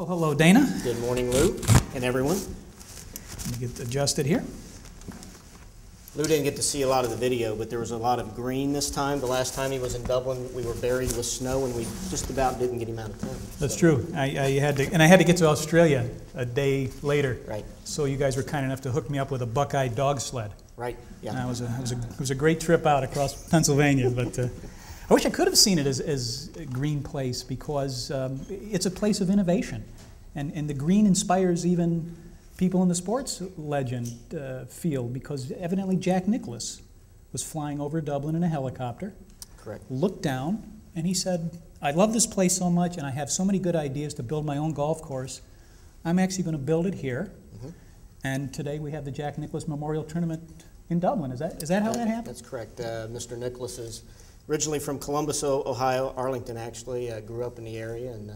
Well, hello, Dana. Good morning, Lou, and everyone. Let me get adjusted here. Lou didn't get to see a lot of the video, but there was a lot of green this time. The last time he was in Dublin, we were buried with snow, and we just about didn't get him out of town. That's true. I had to get to Australia a day later. Right. So you guys were kind enough to hook me up with a Buckeye dog sled. Right. Yeah. It was a great trip out across Pennsylvania, but I wish I could have seen it as a green place because it's a place of innovation, and the green inspires even people in the sports legend field, because evidently Jack Nicklaus was flying over Dublin in a helicopter. Correct. Looked down, and he said, I love this place so much, and I have so many good ideas to build my own golf course. I'm actually going to build it here. Mm-hmm. And today we have the Jack Nicklaus Memorial Tournament in Dublin. Is that how that happened? That's correct. Mr. Nicklaus is originally from Columbus, Ohio, Arlington actually. Grew up in the area, and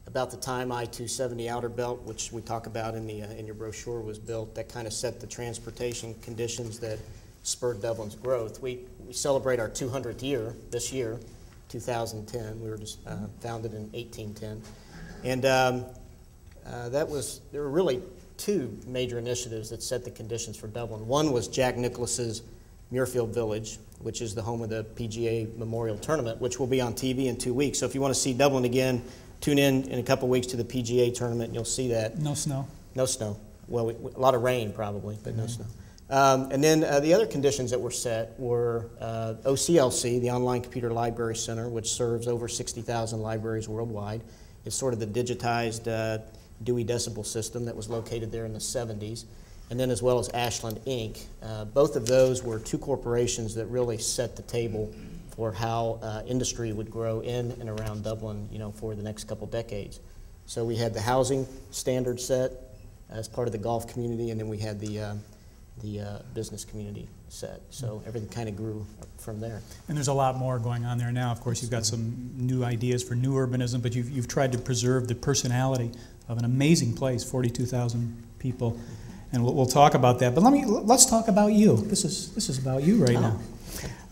about the time I-270 Outer Belt, which we talk about in your brochure, was built, that kind of set the transportation conditions that spurred Dublin's growth. We celebrate our 200th year this year, 2010. We were just founded in 1810, and there were really two major initiatives that set the conditions for Dublin. One was Jack Nicklaus's Muirfield Village, which is the home of the PGA Memorial Tournament, which will be on TV in 2 weeks. So if you want to see Dublin again, tune in a couple weeks to the PGA tournament, and you'll see that. No snow. No snow. Well, a lot of rain probably, but no snow. And then the other conditions that were set were OCLC, the Online Computer Library Center, which serves over 60,000 libraries worldwide. It's sort of the digitized Dewey Decimal System that was located there in the 70s. And then as well as Ashland Inc. Both of those were two corporations that really set the table for how industry would grow in and around Dublin, for the next couple decades. So we had the housing standard set as part of the golf community, and then we had the business community set. So everything kind of grew from there. And there's a lot more going on there now. Of course, you've got some new ideas for new urbanism, but you've tried to preserve the personality of an amazing place, 42,000 people, and we'll talk about that. But let's talk about you. This is about you right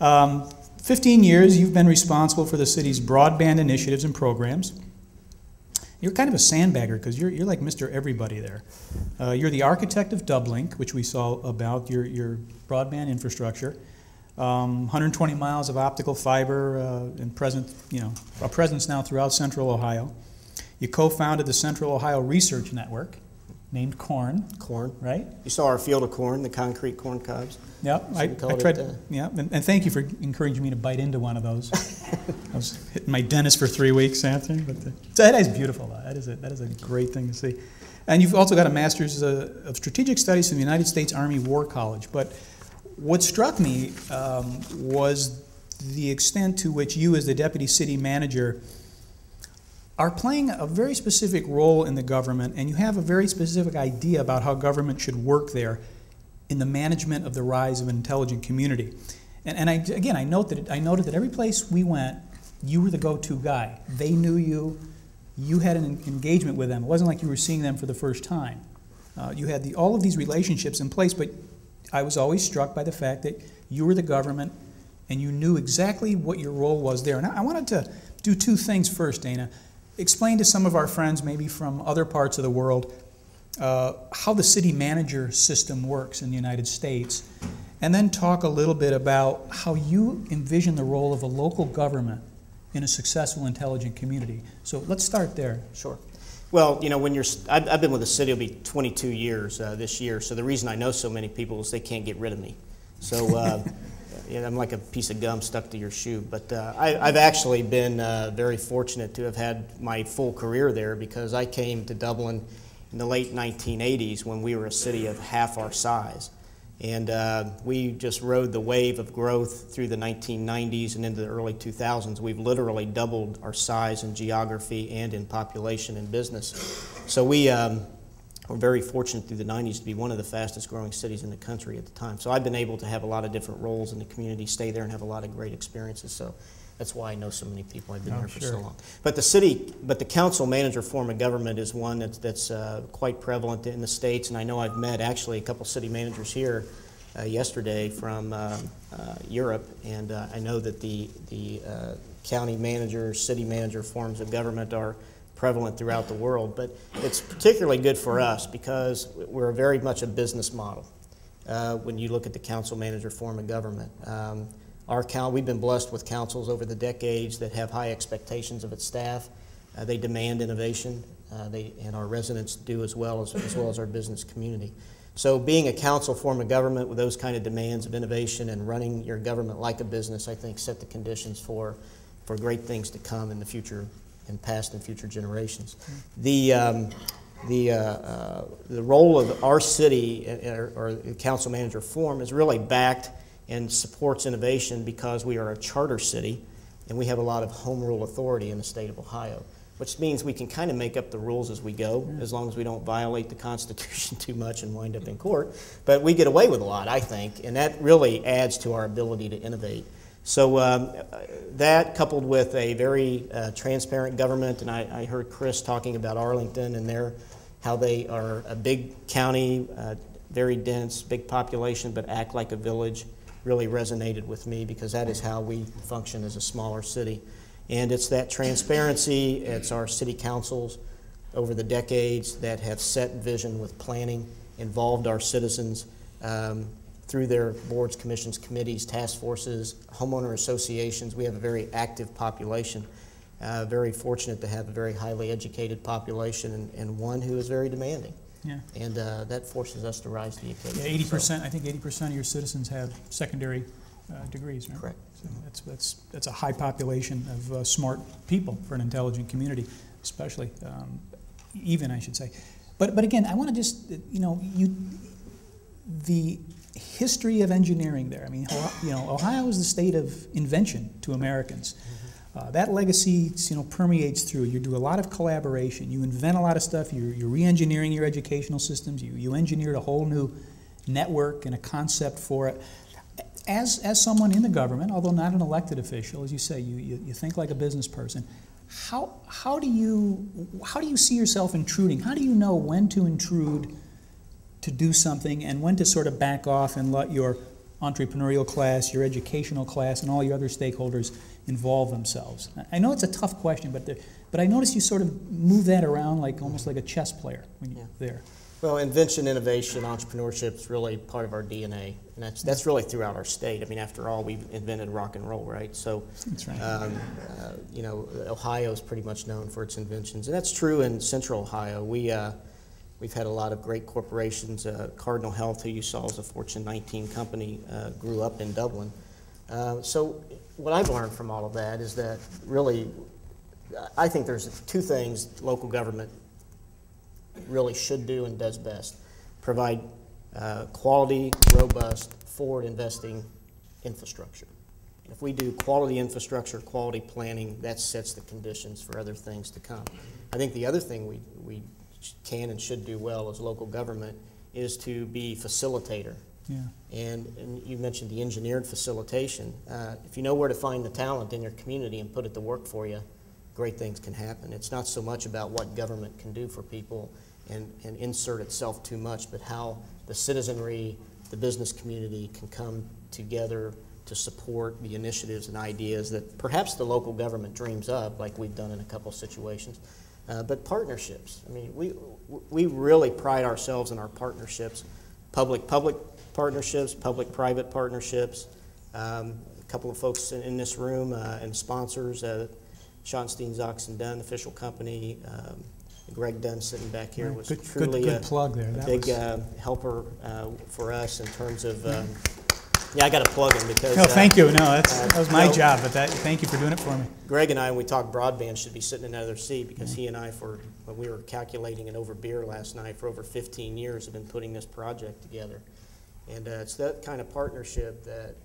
now. 15 years you've been responsible for the city's broadband initiatives and programs. You're kind of a sandbagger because you're like Mr. Everybody there. You're the architect of Dublink, which we saw about your broadband infrastructure. 120 miles of optical fiber and a presence now throughout Central Ohio. You co-founded the Central Ohio Research Network, named Corn. Corn. Right? You saw our field of corn, the concrete corn cobs. Yep, I tried. Yeah, and thank you for encouraging me to bite into one of those. I was hitting my dentist for 3 weeks, Anthony. But that is beautiful. That is a great thing to see. And you've also got a master's of strategic studies from the United States Army War College. But what struck me was the extent to which you, as the deputy city manager, are playing a very specific role in the government, and you have a very specific idea about how government should work there in the management of the rise of an intelligent community. And I noted that every place we went, you were the go-to guy. They knew you. You had an engagement with them. It wasn't like you were seeing them for the first time. You had all of these relationships in place, but I was always struck by the fact that you were the government and you knew exactly what your role was there. And I wanted to do two things first, Dana. Explain to some of our friends, maybe from other parts of the world, how the city manager system works in the United States, and then talk a little bit about how you envision the role of a local government in a successful, intelligent community. So let's start there. Sure. Well, I've been with the city, it'll be 22 years this year, so the reason I know so many people is they can't get rid of me. So I'm like a piece of gum stuck to your shoe. But I've actually been very fortunate to have had my full career there, because I came to Dublin in the late 1980s when we were a city of half our size. And we just rode the wave of growth through the 1990s and into the early 2000s. We've literally doubled our size in geography and in population and business. So we were very fortunate through the 90s to be one of the fastest growing cities in the country at the time. So I've been able to have a lot of different roles in the community, stay there and have a lot of great experiences. So that's why I know so many people. I've been there for so long. But the council manager form of government is one that's quite prevalent in the States, and I know I've met actually a couple city managers here yesterday from Europe, and I know that the county manager, city manager forms of government are prevalent throughout the world. But it's particularly good for us because we're very much a business model when you look at the council manager form of government. We've been blessed with councils over the decades that have high expectations of its staff. They demand innovation, and our residents do as well as our business community. So being a council form of government with those kind of demands of innovation and running your government like a business, I think set the conditions for great things to come in the future, in past and future generations. The role of our city or the council manager form is really backed and supports innovation because we are a charter city and we have a lot of home rule authority in the state of Ohio, which means we can kind of make up the rules as we go, as long as we don't violate the Constitution too much and wind up in court. But we get away with a lot, I think, and that really adds to our ability to innovate. So that, coupled with a very transparent government, and I heard Chris talking about Arlington and how they are a big county, very dense, big population, but act like a village, really resonated with me because that is how we function as a smaller city. And it's that transparency, it's our city councils over the decades that have set vision with planning, involved our citizens through their boards, commissions, committees, task forces, homeowner associations. We have a very active population, very fortunate to have a very highly educated population and one who is very demanding. Yeah. And that forces us to rise to the occasion. Yeah, 80%, I think 80% of your citizens have secondary degrees, right? Correct. So that's a high population of smart people for an intelligent community, especially, even I should say. But again, I want to just, the history of engineering there. I mean, Ohio is the state of invention to Americans. That legacy, permeates through. You do a lot of collaboration. You invent a lot of stuff. You're re-engineering your educational systems. You engineered a whole new network and a concept for it. As someone in the government, although not an elected official, as you say, you think like a business person. How do you see yourself intruding? How do you know when to intrude to do something and when to sort of back off and let your entrepreneurial class, your educational class, and all your other stakeholders involve themselves? I know it's a tough question, but I notice you sort of move that around almost like a chess player when you're there. Well, invention, innovation, entrepreneurship is really part of our DNA, and that's really throughout our state. I mean, after all, we invented rock and roll, right? So, that's right. Ohio is pretty much known for its inventions, and that's true in Central Ohio. We've had a lot of great corporations. Cardinal Health, who you saw is a Fortune 19 company, grew up in Dublin. So what I've learned from all of that is that really, I think there's two things local government really should do and does best. Provide quality, robust, forward investing infrastructure. If we do quality infrastructure, quality planning, that sets the conditions for other things to come. I think the other thing we can and should do well as local government is to be facilitator. Yeah. And you mentioned the engineered facilitation. If you know where to find the talent in your community and put it to work for you, great things can happen. It's not so much about what government can do for people and insert itself too much, but how the citizenry, the business community can come together to support the initiatives and ideas that perhaps the local government dreams of, like we've done in a couple situations. But partnerships. I mean, we really pride ourselves in our partnerships, public-public partnerships, public-private partnerships. A couple of folks in this room and sponsors, Schonstein, Zox & Dunn, official company. Greg Dunn sitting back here was truly good plug there. A big helper for us in terms of. Yeah, I got to plug him because. No, thank you. No, that was my job, but thank you for doing it for me. Greg and I, when we talk broadband, should be sitting in another seat because he and I, when we were calculating it over beer last night, for over 15 years have been putting this project together. And it's that kind of partnership that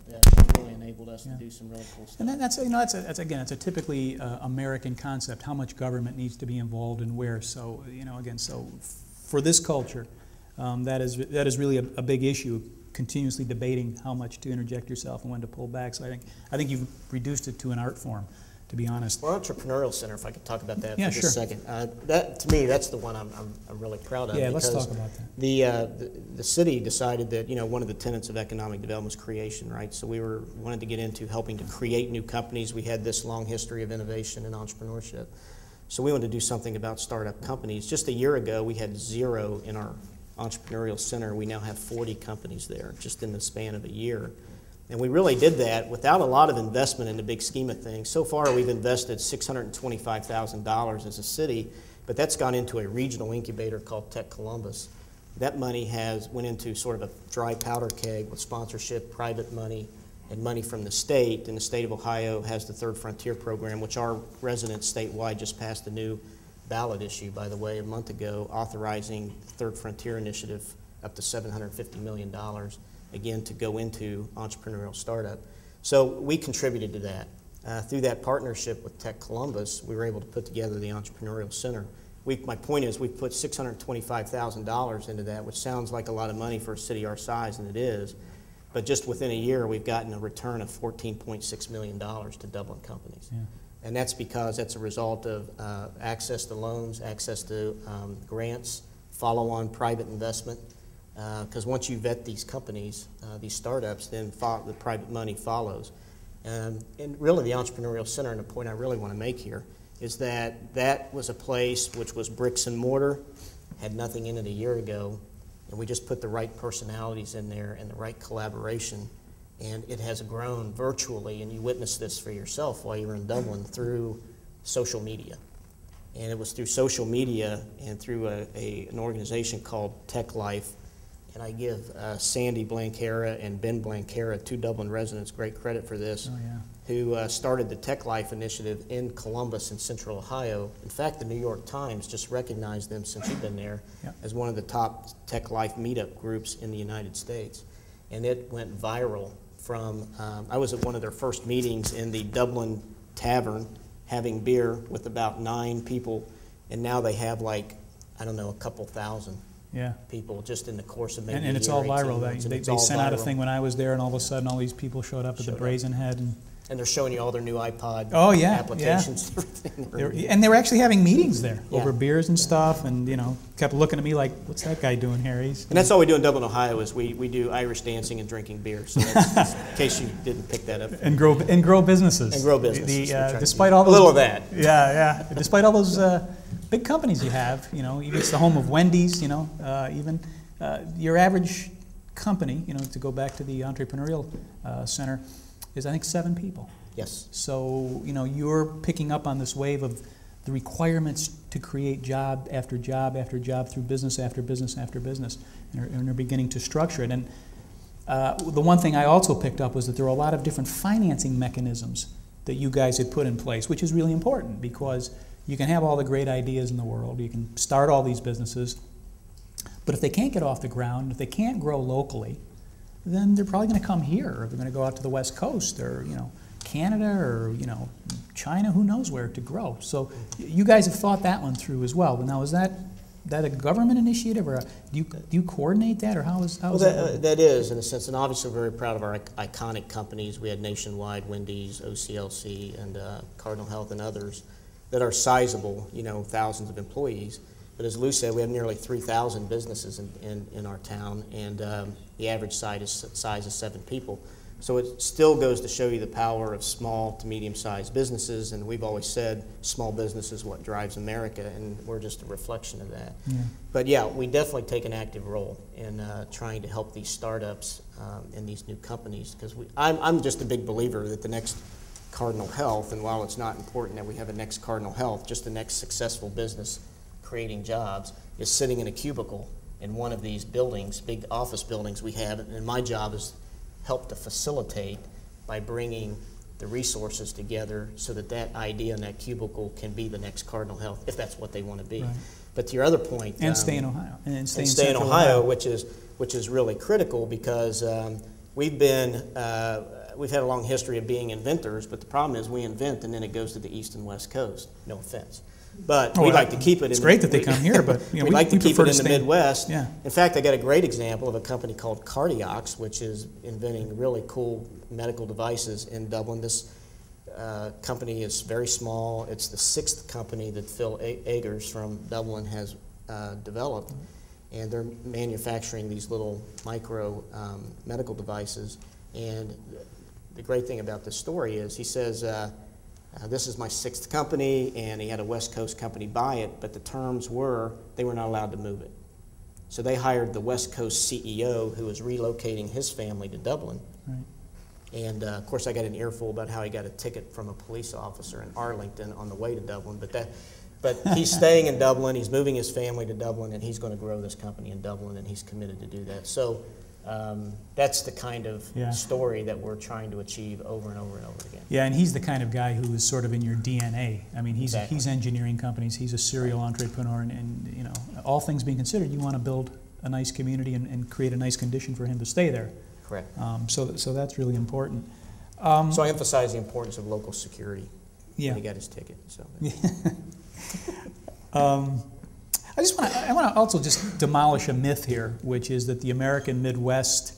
really enabled us to do some really cool stuff. And that's again, it's a typically American concept, how much government needs to be involved and where. So, so for this culture, that is really a big issue, continuously debating how much to interject yourself and when to pull back. So I think you've reduced it to an art form, to be honest. Well, Entrepreneurial Center, if I could talk about that for just sure. a second. That, to me, that's the one I'm really proud of. Yeah, let's talk about that. The city decided that, one of the tenets of economic development is creation, right? So we wanted to get into helping to create new companies. We had this long history of innovation and entrepreneurship. So we wanted to do something about startup companies. Just a year ago, we had 0 in our entrepreneurial center. We now have 40 companies there just in the span of a year. And we really did that without a lot of investment in the big scheme of things. So far, we've invested $625,000 as a city, but that's gone into a regional incubator called Tech Columbus. That money went into sort of a dry powder keg with sponsorship, private money, and money from the state. And the state of Ohio has the Third Frontier program, which our residents statewide just passed a new ballot issue, by the way, a month ago, authorizing the Third Frontier initiative up to $750 million, again, to go into entrepreneurial startup. So we contributed to that. Through that partnership with Tech Columbus, we were able to put together the Entrepreneurial Center. My point is we put $625,000 into that, which sounds like a lot of money for a city our size, and it is. But just within a year, we've gotten a return of $14.6 million to Dublin companies. Yeah. And that's because that's a result of access to loans, access to grants, follow-on private investment. Because once you vet these companies, these startups, then the private money follows. And really the Entrepreneurial Center, and the point I really want to make here, is that that was a place which was bricks and mortar, had nothing in it a year ago, and we just put the right personalities in there and the right collaboration, and it has grown virtually, and you witnessed this for yourself while you were in Dublin, through social media. And it was through social media and through an organization called Tech Life. And I give Sandy Blankera and Ben Blankera, 2 Dublin residents, great credit for this, who started the Tech Life initiative in Columbus in Central Ohio. In fact, the New York Times just recognized them, since you've been there, as one of the top Tech Life meetup groups in the United States. And it went viral from, I was at one of their first meetings in the Dublin Tavern having beer with about 9 people, and now they have like, I don't know, a couple thousand. People just in the course of maybe and it's all viral. They sent out a viral thing when I was there, and all of a sudden all these people showed up at the Brazen Head. And they're showing you all their new iPod applications. And they were actually having meetings there over beers and stuff, and kept looking at me like, what's that guy doing here? And that's all we do in Dublin, Ohio, is we do Irish dancing and drinking beer. So that's, in case you didn't pick that up. And grow businesses. And grow businesses. Despite all those, a little of that. Despite all those big companies you have, even it's the home of Wendy's, even your average company, to go back to the Entrepreneurial Center, is I think 7 people. Yes. So, you're picking up on this wave of the requirements to create job after job after job through business after business after business, and they're beginning to structure it. And the one thing I also picked up was that there are a lot of different financing mechanisms that you guys had put in place, which is really important, because you can have all the great ideas in the world, you can start all these businesses, but if they can't get off the ground, if they can't grow locally, then they're probably going to come here, or they're going to go out to the West Coast, or Canada, or China, who knows where to grow. So you guys have thought that one through as well. But now, is that a government initiative, or do you coordinate that, or how is that? That is, in a sense, and obviously we're very proud of our iconic companies. We had Nationwide, Wendy's, OCLC, and Cardinal Health, and others that are sizable, thousands of employees. But as Lou said, we have nearly 3,000 businesses in our town, and the average size is 7 people. So it still goes to show you the power of small to medium-sized businesses, and we've always said small business is what drives America, and we're just a reflection of that. But we definitely take an active role in trying to help these startups and these new companies, because I'm just a big believer that the next Cardinal Health, and while it's not important that we have a next Cardinal Health, just the next successful business creating jobs is sitting in a cubicle in one of these buildings, big office buildings we have, and my job is help to facilitate by bringing the resources together so that that idea in that cubicle can be the next Cardinal Health, if that's what they want to be. Right. But to your other point, and stay in Ohio, and stay in Ohio, which is really critical, because we've had a long history of being inventors, but the problem is we invent and then it goes to the East and West Coast. No offense. But we'd like to keep it. It's great that they come here, but we'd like to keep it in the Midwest. In fact, I got a great example of a company called Cardiox, which is inventing really cool medical devices in Dublin. This company is very small. It's the 6th company that Phil Eggers from Dublin has developed, and they're manufacturing these little micro medical devices. And the great thing about this story is he says, This is my 6th company, and he had a West Coast company buy it, but the terms were they were not allowed to move it. So they hired the West Coast CEO who was relocating his family to Dublin. Right. And of course, I got an earful about how he got a ticket from a police officer in Arlington on the way to Dublin. But he's staying in Dublin, he's moving his family to Dublin, and he's going to grow this company in Dublin, and he's committed to do that. So that's the kind of story that we're trying to achieve over and over and over again. Yeah, and he's the kind of guy who is sort of in your DNA. I mean, he's engineering companies, he's a serial entrepreneur, and you know, all things being considered, you want to build a nice community and create a nice condition for him to stay there. Correct. So that's really important. So I emphasize the importance of local security when he got his ticket. So. I want to also just demolish a myth here, which is that the American Midwest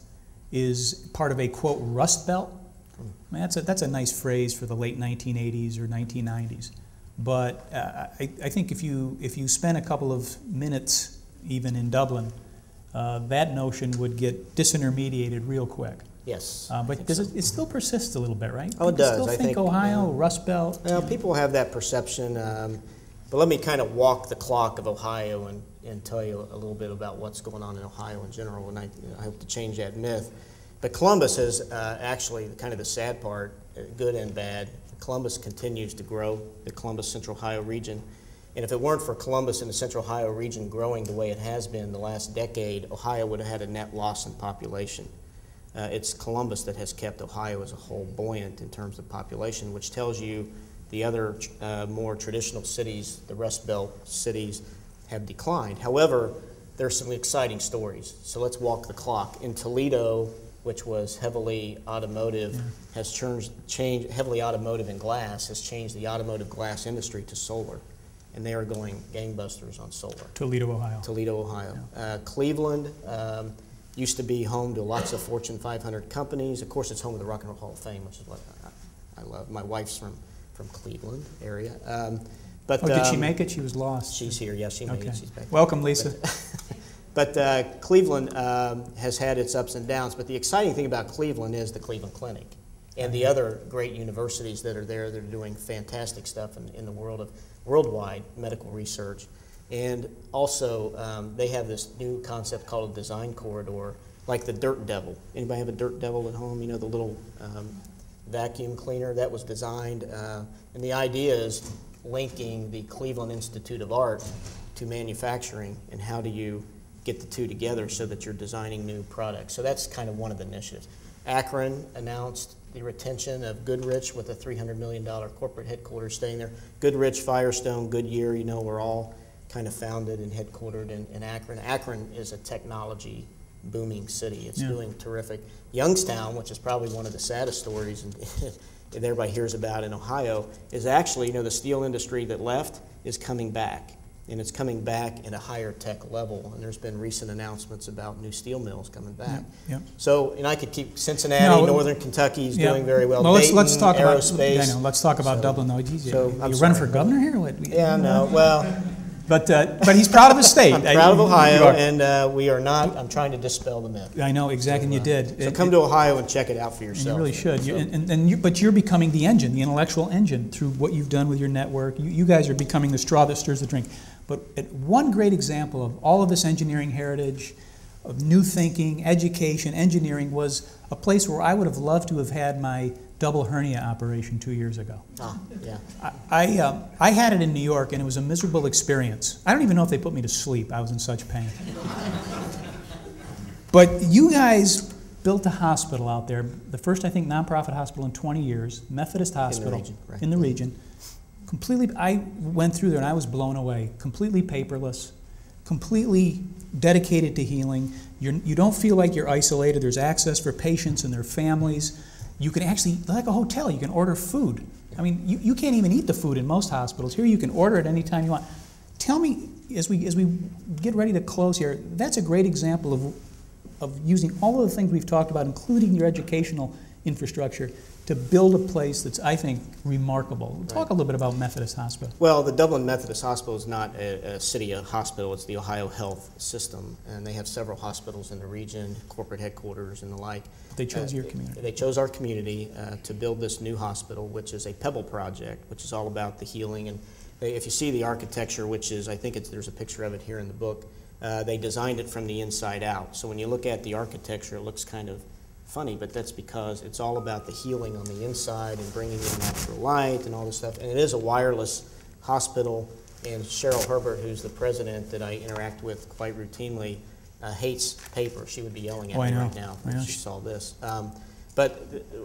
is part of a, quote, Rust Belt. I mean, that's a nice phrase for the late 1980s or 1990s. But I think if you spend a couple of minutes even in Dublin, that notion would get disintermediated real quick. Yes. But does it still persists a little bit, right? Oh, it does. Still I think Ohio, Rust Belt. Well, people have that perception. But let me kind of walk the clock of Ohio and tell you a little bit about what's going on in Ohio in general, and I hope to change that myth. But Columbus is actually kind of the sad part, good and bad. Columbus continues to grow, the Columbus Central Ohio region. And if it weren't for Columbus and the Central Ohio region growing the way it has been the last decade, Ohio would have had a net loss in population. It's Columbus that has kept Ohio as a whole buoyant in terms of population, which tells you the other more traditional cities, the Rust Belt cities, have declined. However, there's some exciting stories. So let's walk the clock. In Toledo, which was heavily automotive, has changed heavily automotive and glass, has changed the automotive glass industry to solar. And they are going gangbusters on solar. Toledo, Ohio. Toledo, Ohio. Yeah. Cleveland used to be home to lots of Fortune 500 companies. Of course, it's home of the Rock and Roll Hall of Fame, which is what I love. My wife's from Cleveland area. Did she make it? She was lost. She's here. Yes, she made it. She's back. Welcome, Lisa. But Cleveland has had its ups and downs. But the exciting thing about Cleveland is the Cleveland Clinic and the other great universities that are there that are doing fantastic stuff in the world of worldwide medical research. And also, they have this new concept called a design corridor, like the Dirt Devil. Anybody have a Dirt Devil at home? You know, the little vacuum cleaner that was designed. And the idea is linking the Cleveland Institute of Art to manufacturing, and how do you get the two together so that you're designing new products. So that's kind of one of the initiatives. Akron announced the retention of Goodrich with a $300 million corporate headquarters staying there. Goodrich, Firestone, Goodyear, you know, were all kind of founded and headquartered in Akron. Akron is a technology booming city. It's doing terrific. Youngstown, which is probably one of the saddest stories that everybody hears about in Ohio, is actually, you know, the steel industry that left is coming back. And it's coming back at a higher tech level. And there's been recent announcements about new steel mills coming back. So, and I could keep Cincinnati, Northern Kentucky is doing very well. No, Dayton, let's talk aerospace. about. I know. Let's talk about Dublin. No, so, you running for governor here? What? Yeah, no. Well. But he's proud of his state. I'm proud of Ohio, and we are not. I'm trying to dispel the myth. I know, exactly, and you did. So come to Ohio and check it out for yourself. And you really should. But you're becoming the engine, the intellectual engine, through what you've done with your network. You guys are becoming the straw that stirs the drink. But one great example of all of this engineering heritage, of new thinking, education, engineering, was a place where I would have loved to have had my double hernia operation 2 years ago. I had it in New York, and it was a miserable experience. I don't even know if they put me to sleep. I was in such pain. But you guys built a hospital out there, the first, I think, nonprofit hospital in 20 years, Methodist Hospital in the region. Completely, I went through there and I was blown away. Completely paperless, completely dedicated to healing. You don't feel like you're isolated. There's access for patients and their families. You can actually, like a hotel, you can order food. I mean, you can't even eat the food in most hospitals. Here you can order it anytime you want. Tell me, as we get ready to close here, that's a great example of using all of the things we've talked about, including your educational infrastructure to build a place that's, I think, remarkable. Talk a little bit about Methodist Hospital. Well, the Dublin Methodist Hospital is not a city hospital. It's the Ohio Health System, and they have several hospitals in the region, corporate headquarters and the like. They chose your community. They chose our community to build this new hospital, which is a Pebble project, which is all about the healing. And if you see the architecture, which is, I think there's a picture of it here in the book, they designed it from the inside out. So when you look at the architecture, it looks kind of funny, but that's because it's all about the healing on the inside and bringing in natural light and all this stuff. And it is a wireless hospital, and Cheryl Herbert, who's the president that I interact with quite routinely, hates paper. She would be yelling at me right now if she saw this. But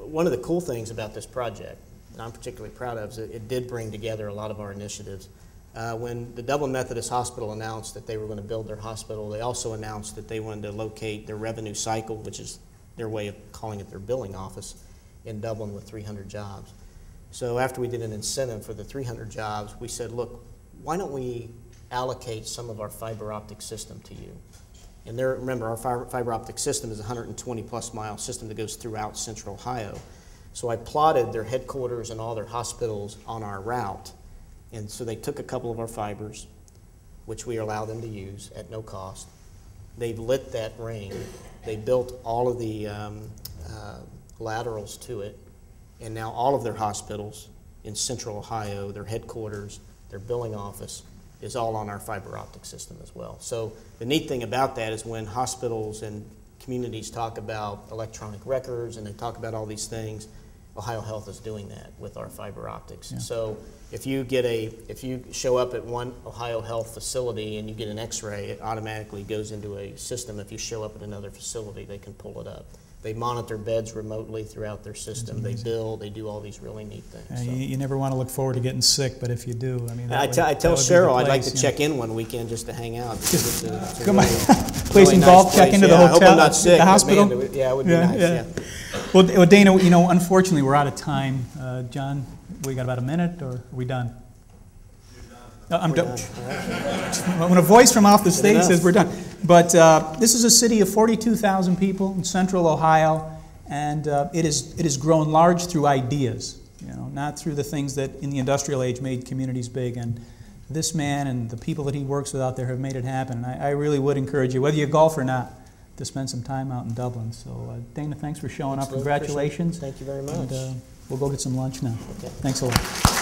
one of the cool things about this project, and I'm particularly proud of, is that it did bring together a lot of our initiatives. When the Dublin Methodist Hospital announced that they were going to build their hospital, they also announced that they wanted to locate their revenue cycle, which is their way of calling it their billing office, in Dublin with 300 jobs. So after we did an incentive for the 300 jobs, we said, look, why don't we allocate some of our fiber optic system to you? And there, remember, our fiber optic system is a 120-plus mile system that goes throughout central Ohio. So I plotted their headquarters and all their hospitals on our route. And so they took a couple of our fibers, which we allow them to use at no cost. They've lit that ring. They built all of the laterals to it. And now all of their hospitals in central Ohio, their headquarters, their billing office, is all on our fiber optic system as well. So the neat thing about that is when hospitals and communities talk about electronic records and they talk about all these things, Ohio Health is doing that with our fiber optics. Yeah. So if you show up at one Ohio Health facility and you get an X-ray, it automatically goes into a system. If you show up at another facility, they can pull it up. They monitor beds remotely throughout their system. They bill. They do all these really neat things. So. You never want to look forward to getting sick, but if you do, I mean, I tell Cheryl I'd like to check in one weekend just to hang out. Come on, play some golf, check into the hotel, I hope I'm not sick, the hospital. Man, it would be nice. Yeah. Well, Dana, unfortunately, we're out of time. John, we got about a minute, or are we done? I'm done. When a voice from off the stage says we're done. But this is a city of 42,000 people in central Ohio, and it has grown large through ideas, not through the things that in the industrial age made communities big. And this man and the people that he works with out there have made it happen. And I really would encourage you, whether you golf or not, to spend some time out in Dublin. So, Dana, thanks for showing up. Congratulations. Thank you very much. And we'll go get some lunch now. Okay. Thanks a lot.